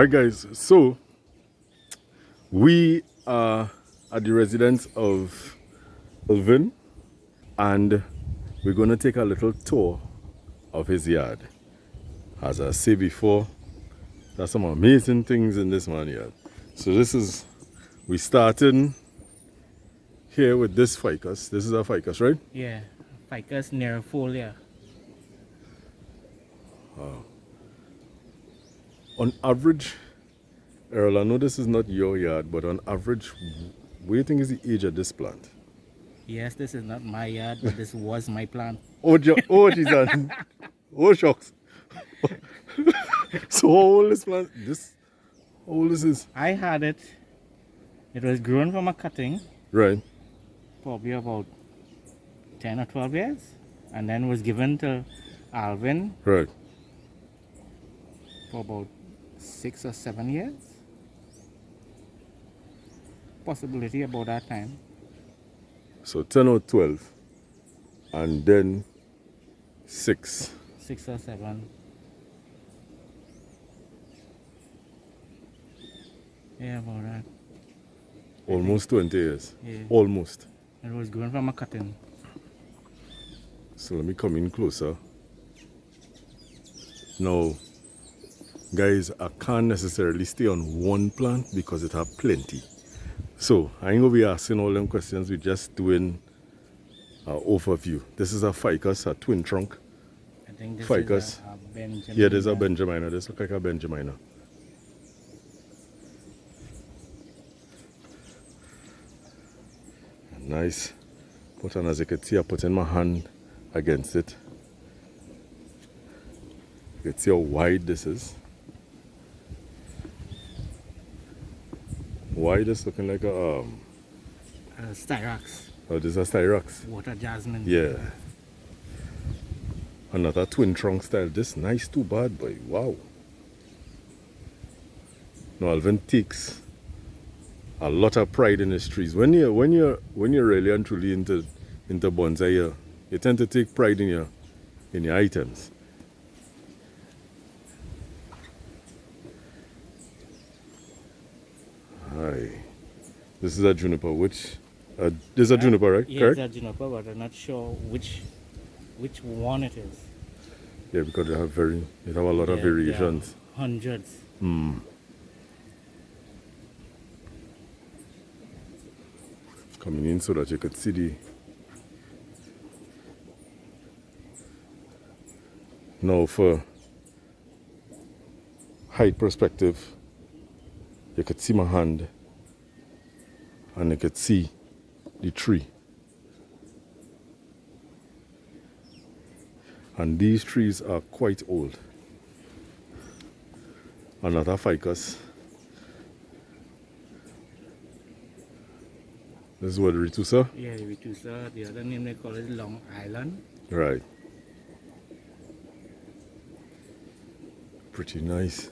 Alright guys, so we are at the residence of Alvin and we're going to take a little tour of his yard. As I said before, there's some amazing things in this man's yard. So we started here with this ficus. This is a ficus, right? Yeah, Ficus nervifolia. On average, Earl, I know this is not your yard, but on average, what do you think is the age of this plant? Yes, this is not my yard, but this was my plant. Oh, Jesus. Oh, shucks. So how old is plant? How old is this? I had it. It was grown from a cutting, Right. probably about 10 or 12 years, and then was given to Alvin Right. for about 6 or 7 years. Possibility about that time. So 10 or 12. And then 6. 6 or 7. Yeah, about that. Almost 20 years. Yeah. Almost. It was grown from a cutting. So let me come in closer. Now, guys, I can't necessarily stay on one plant because it have plenty. So I ain't gonna be asking all them questions. We're just doing an overview. This is a ficus, a twin trunk. I think this Ficus. is a Benjamina. Yeah, there's a Benjamina. This looks like a Benjamina. Nice. Put on, as you can see, I put in my hand against it. You can see how wide this is. Wide is looking like a Styrax. oh, this is a Styrax. Water jasmine. Yeah. Another twin trunk style. This nice too bad boy. Wow. No, Alvin takes a lot of pride in his trees. When you're really and truly into bonsai, you tend to take pride in your items. Hi. This is a juniper, which this is a juniper, right? Yeah, Correct? it's a juniper, but I'm not sure which one it is. Yeah, because they have a lot of Yeah, variations. there are hundreds. Coming in so that you could see the. Now for height perspective, you could see my hand and you could see the tree. And these trees are quite old. Another ficus. This is what, Ritusa? Yeah, the Vitusa. The other name they call it Long Island. Right. Pretty nice.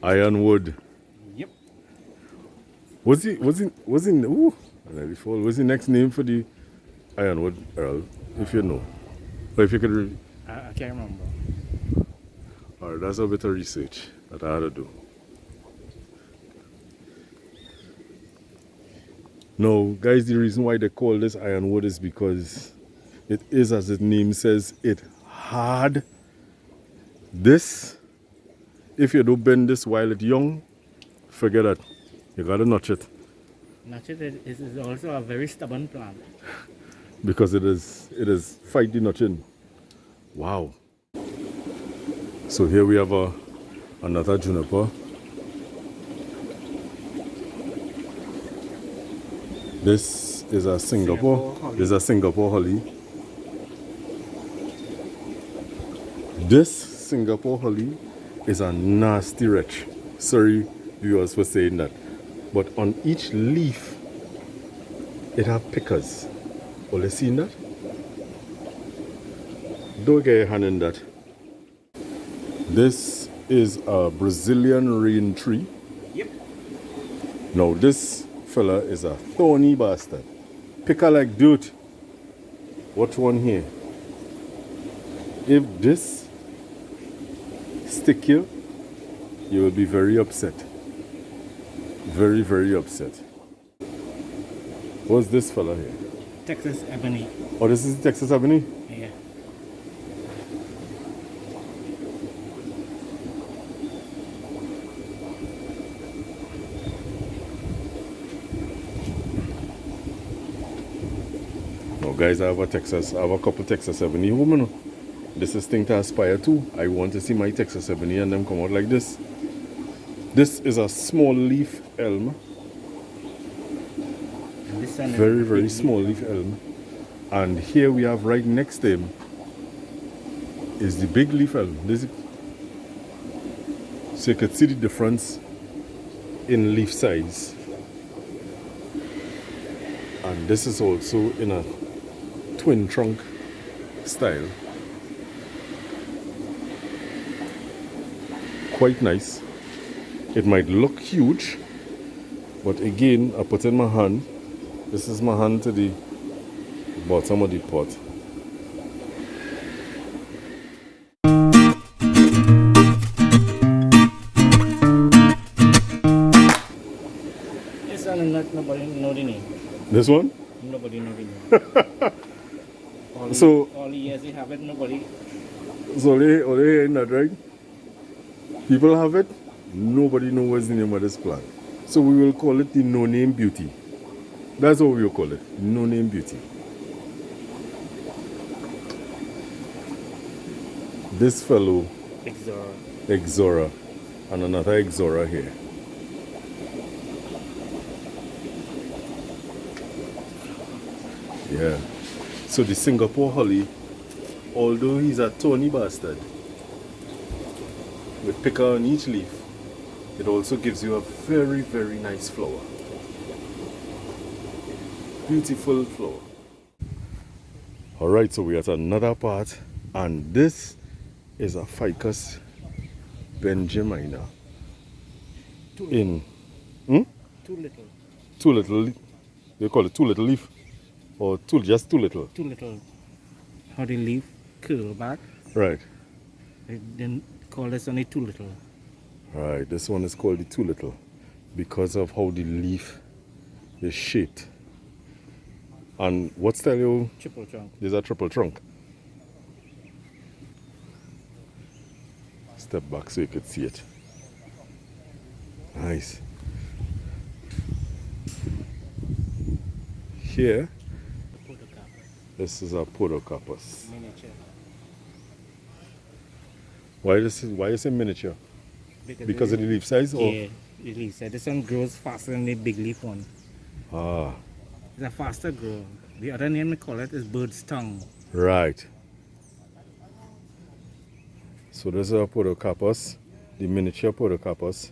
Ironwood. Yep. What's the next name for the ironwood, Earl? If you know. Or if you could I can't remember. Alright, that's a bit of research that I had to do. No, guys, the reason why they call this ironwood is because it is, as its name says, it hard. This, if you don't bend this while it's young, forget that. You gotta notch it. Notch it is also a very stubborn plant. Because it is fight the notching. Wow. So here we have another juniper. This is a Singapore holly. This is a Singapore holly. This Singapore holly is a nasty wretch. Sorry viewers for saying that. But on each leaf, it have pickers. Oh, you seen that? Don't get your hand in that. This is a Brazilian rain tree. Yep. Now this fella is a thorny bastard. Picker like dirt. Watch one here. If this stick you, you will be very upset. Very, very upset. What's this fella here? Texas ebony. Oh, this is Texas Ebony? Yeah. No, guys, I have a couple Texas Ebony women. This is thing to aspire to. I want to see my Texas Ebony and them come out like this. This is a small leaf elm. And this one is Very, a very big small leaf elm. And here we have right next to him is the big leaf elm. So you could see the difference in leaf size. And this is also in a twin trunk style. Quite nice. It might look huge, but again, I put in my hand. This is my hand to the bottom of the pot. This one is not nobody know the name. This one? Nobody know the name. all the years they have it, nobody. So they hearing that, right? People have it, nobody knows what's the name of this plant. So we will call it the no-name beauty. That's what we will call it, no-name beauty. This fellow, Exora, and another Exora here. Yeah. So the Singapore holly, although he's a thorny bastard, with picker on each leaf, it also gives you a very, very nice flower. Beautiful flower. Alright, so we're at another part, and this is a Ficus Benjamina. Too little. Too little. They call it too little leaf, or just too little. Too little. How the leaf curl back. Right. They didn't call this only too little. Right. This one is called the too little because of how the leaf is shaped. And what style you? Triple trunk. There's a triple trunk. Step back so you could see it. Nice. Here, this is a Podocarpus. Miniature. Why is it miniature? Because of the leaf size? Or? Yeah, the leaf size. This one grows faster than the big leaf one. Ah, It's a faster grower. The other name we call it is bird's tongue. right. So this is a Podocarpus, the miniature Podocarpus.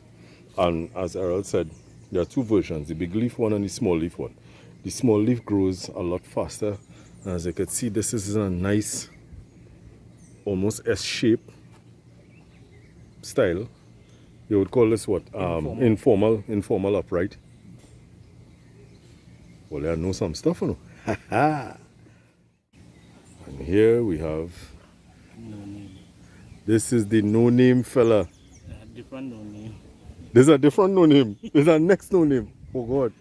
And as Errol said, there are two versions, the big leaf one and the small leaf one. The small leaf grows a lot faster. As you can see, this is a nice, almost S-shape style. You would call this what? Informal upright. Well, I know some stuff, you know. And here we have, No name. this is the no-name fella. Different no name. There's a different no-name. There's a next no-name. Oh God.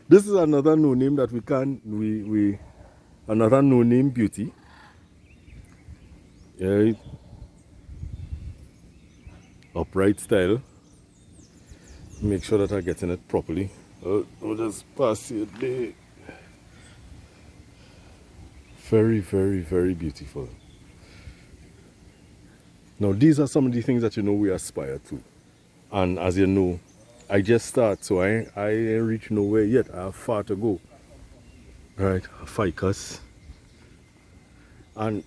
This is another no-name that another no-name beauty. Yeah. Upright style. Make sure that I'm getting it properly. I'll just pass it there. Very, very, very beautiful. Now, these are some of the things that we aspire to. And as you know, I just start, so I ain't reached nowhere yet. I have far to go. Right, a ficus. And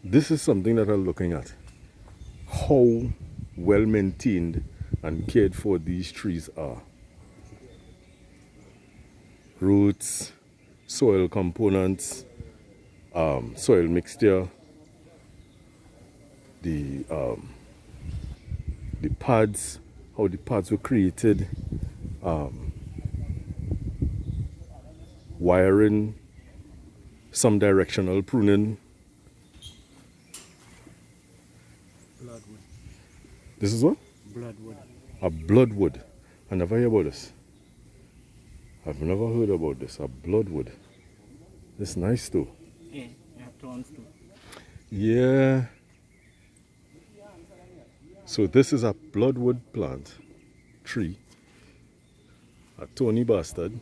this is something that I'm looking at. How well maintained and cared for these trees are. Roots, soil components, soil mixture, the pads, how the pads were created, wiring, some directional pruning, This is what? Bloodwood. A bloodwood. I never hear about this. I've never heard about this. A bloodwood. It's nice too. Yeah, you have thorns too. Yeah. So this is a bloodwood plant tree. A Tony bastard.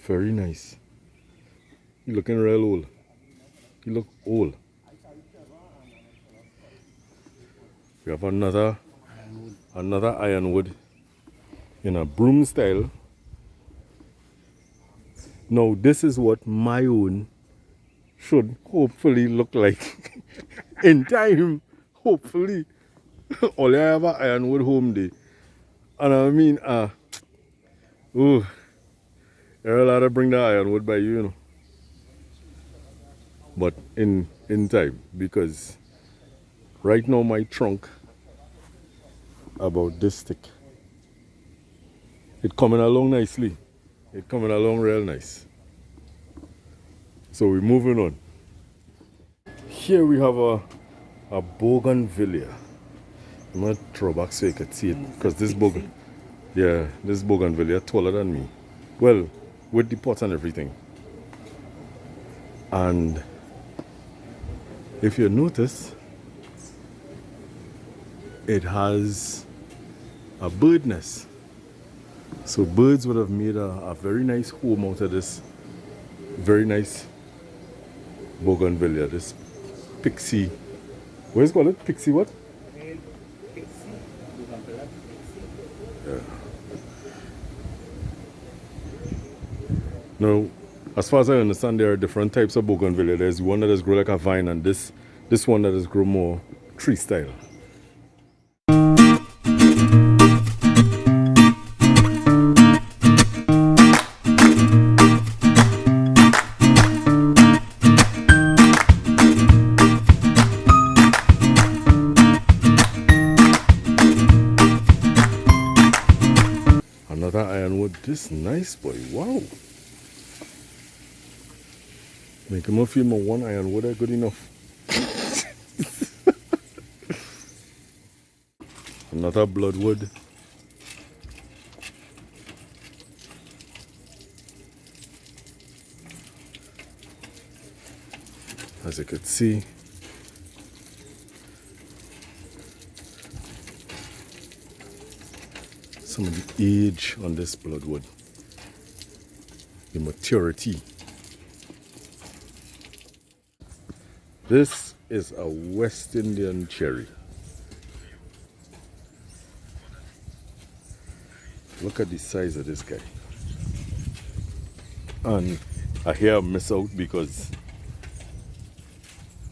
Very nice. You looking real old. You look old. We have another ironwood in a broom style. Now this is what my own should hopefully look like in time. Hopefully. All I have an ironwood home day. And I mean, you're allowed to bring the ironwood by you, you know. But in time, because right now my trunk about this thick. It coming along nicely. It coming along real nice. So we're moving on. Here we have a Bougainvillea. I'm gonna throw back so you can see it, because this Bougainvillea taller than me. Well, with the pot and everything. And if you notice, it has a bird nest. So birds would have made a very nice home out of this very nice Bougainvillea. This pixie, what is it called? Pixie what? Yeah. Now, as far as I understand, there are different types of Bougainvillea. There's one that is grow like a vine, and this one that is grow more tree style. Another ironwood. This nice boy. Wow. Make him feel more one ironwood are good enough. Another bloodwood. As you could see, some of the age on this bloodwood, the maturity. This is a West Indian cherry. Look at the size of this guy. And I hear I miss out because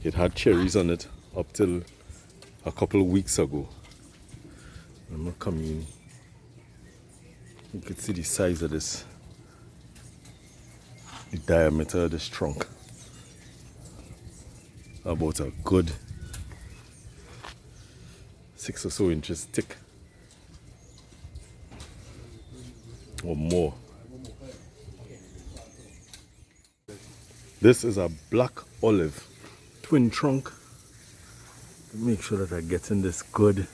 it had cherries on it up till a couple of weeks ago. I'm not coming in. You can see the size of this, the diameter of this trunk. About a good 6 or so inches thick or more. This is a black olive twin trunk. Make sure that I get in this good.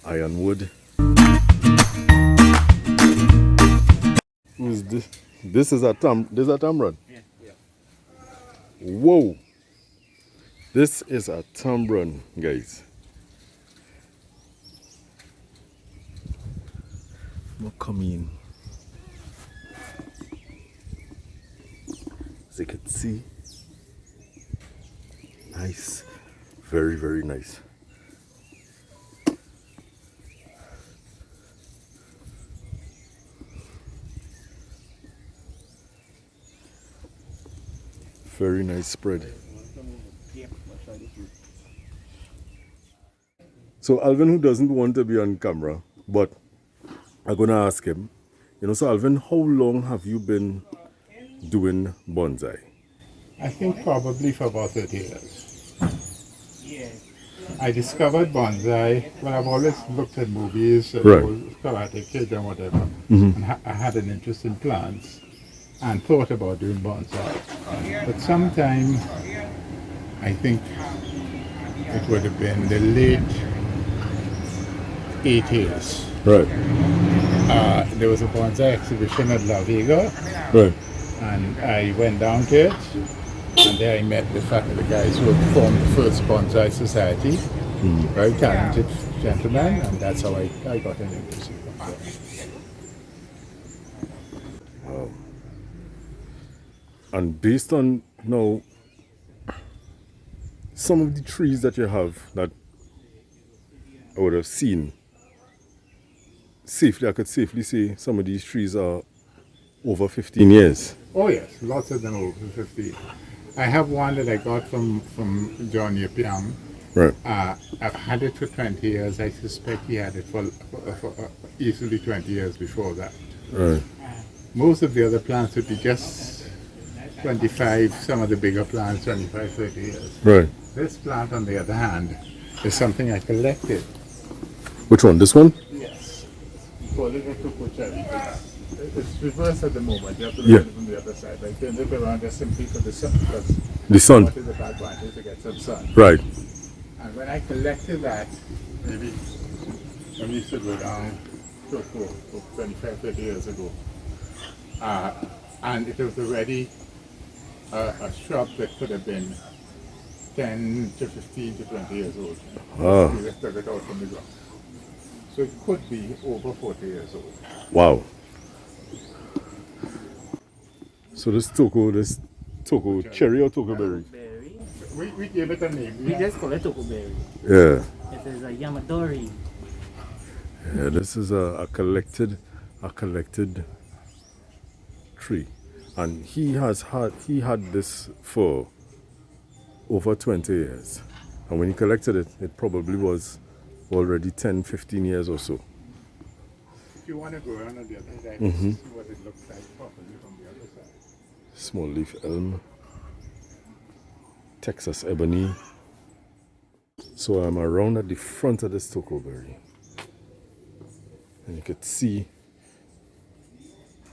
Ironwood. Who's this? This is a tamarind. Yeah. Whoa! This is a tamarind, guys. I'm gonna come in. As you can see, nice, very, very nice. Very nice spread. So Alvin, who doesn't want to be on camera, but I'm gonna ask him, so Alvin, how long have you been doing bonsai? I think probably for about 30 years. I discovered bonsai. Well, I've always looked at movies, Right. Karate Kid and whatever. And I had an interest in plants and thought about doing bonsai. But sometime, I think it would have been the late 80s. Right. There was a bonsai exhibition at La Vega, Right. and I went down to it. And there I met the guys who had formed the first bonsai society. Very talented gentlemen, and that's how I got an interest in bonsai. And based on now some of the trees that you have that I would have seen safely, I could safely say some of these trees are over 15 years. Oh yes, lots of them over 50. I have one that I got from John Yipiam. Right. I've had it for 20 years. I suspect he had it for easily 20 years before that. Right. Most of the other plants would be just 25, some of the bigger plants 25, 30 years. Right. This plant, on the other hand, is something I collected. Which one? This one? Yes. Call it a tucucherry. It's reversed at the moment. You have to Yeah. look at it from the other side. I turned it around just simply for the sun, because The sun. what is the back advantage to get some sun. Right. And when I collected that, maybe when we used to go down to 25, 30 years ago, and it was already a shrub that could have been 10 to 15 to 20 years old. Ah. We lifted it out from the ground. So it could be over 40 years old. Wow. So this toko cherry or toko berry? Berry. We gave it a name. We just call it tokoberry. Yeah. It is a Yamadori. Yeah, this is a collected tree. And he had this for over 20 years. And when he collected it, it probably was already 10, 15 years or so. If you want to go around on the other side, see what it looks like properly from the other side. Small leaf elm, Texas ebony. So I'm around at the front of this tokoberry. And you could see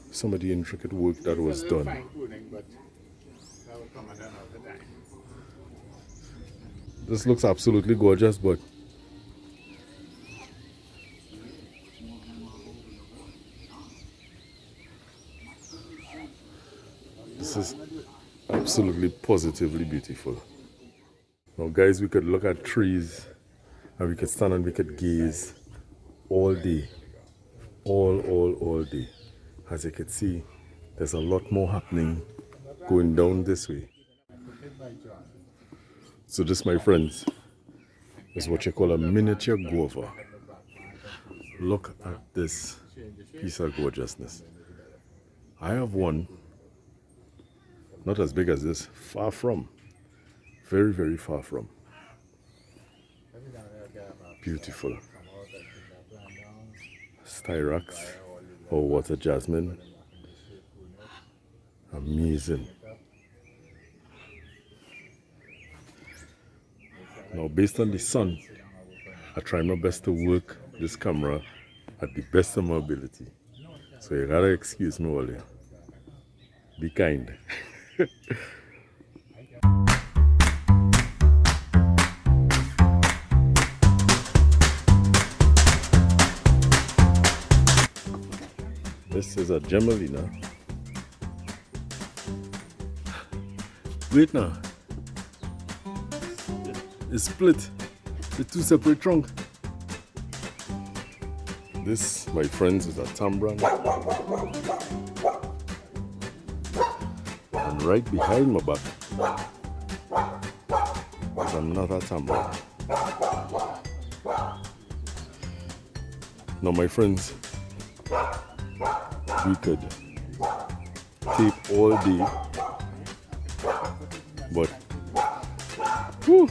some of the intricate work that was A little done. fine tuning, but that will come at another time. This looks absolutely gorgeous, but this is absolutely positively beautiful. Now guys, we could look at trees and we could stand and we could gaze all day. All day. As you can see, there's a lot more happening going down this way. So this, my friends, is what you call a miniature guava. Look at this piece of gorgeousness. I have one, not as big as this, far from. Very, very far from. Beautiful. Styrax or water jasmine. Amazing. Now, based on the sun, I try my best to work this camera at the best of my ability. So you gotta excuse me, all. Be kind. This is a Gemelina. Wait now. It's split. The two separate trunks. This, my friends, is a Tambran. And right behind my back is another Tambran. Now, my friends, we could tape all day, but whew,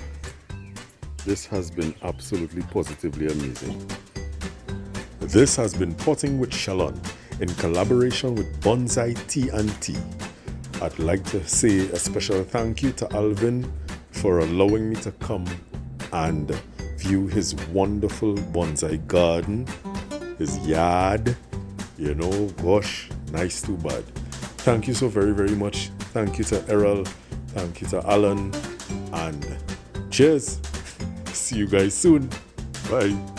this has been absolutely positively amazing. This has been Potting with Shalon in collaboration with Bonsai T&T. I'd like to say a special thank you to Alvin for allowing me to come and view his wonderful bonsai garden, his yard. You know, gosh, nice too bad. Thank you so very, very much. Thank you to Errol. Thank you to Alan. And cheers. See you guys soon. Bye.